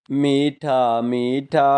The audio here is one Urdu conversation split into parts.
میٹھا میٹھا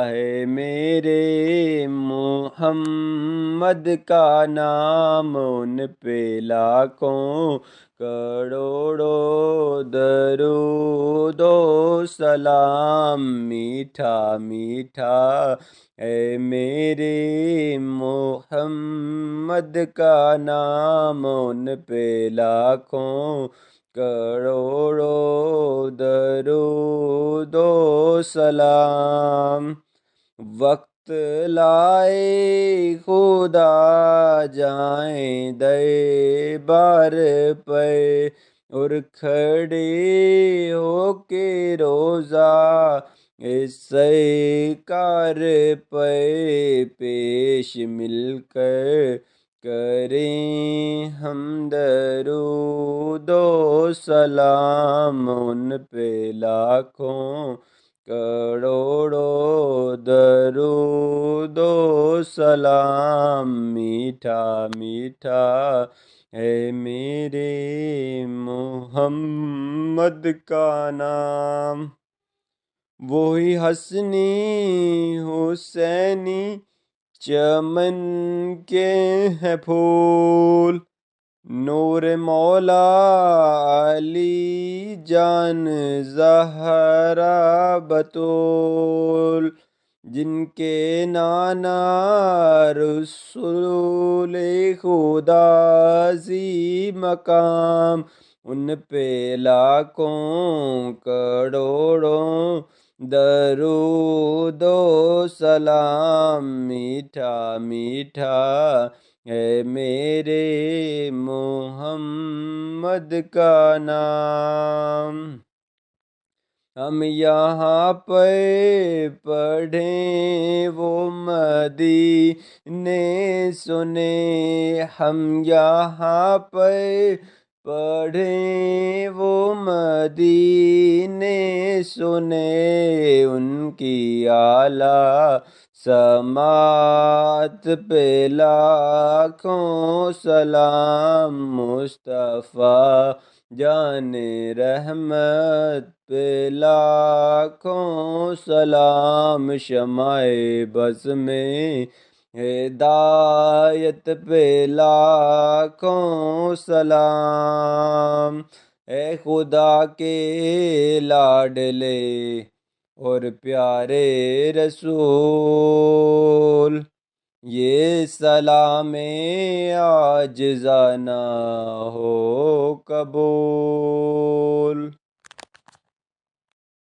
ہے میرے محمد کا نام، ان پہ لاکھوں کروڑوں درود و سلام۔ میٹھا میٹھا ہے میرے محمد کا نام، ان پہ لاکھوں کروڑوں درود و سلام۔ وقت لائے خدا جائیں دربار پہ، اور کھڑے ہو کے روزہ سرکار پہ پیش مل کر کریں ہم درود و سلام، ان پہ لاکھوں کروڑوں درود و سلام۔ میٹھا میٹھا ہے میرے محمد کا نام۔ وہی حسنی حسینی چمن کے ہیں پھول، نور مولا علی جان زہرا بطول، جن کے نانا رسول خدا عظیم مقام، ان پہ لاکھوں کروڑوں درود و سلام۔ میٹھا میٹھا ہے میرے محمد کا نام۔ ہم یہاں پہ پڑھیں وہ مدینے سنیں، ہم یہاں پہ پڑھیں وہ مدینے سنیں، ان کی اعلیٰ سماعت پہ لاکھوں سلام۔ مصطفیٰ جان رحمت پہ لاکھوں سلام، شمع بز میں ہدایت پہ لاکھوں سلام۔ اے خدا کے لاڈلے اور پیارے رسول، یہ سلام عاجزانہ ہو قبول۔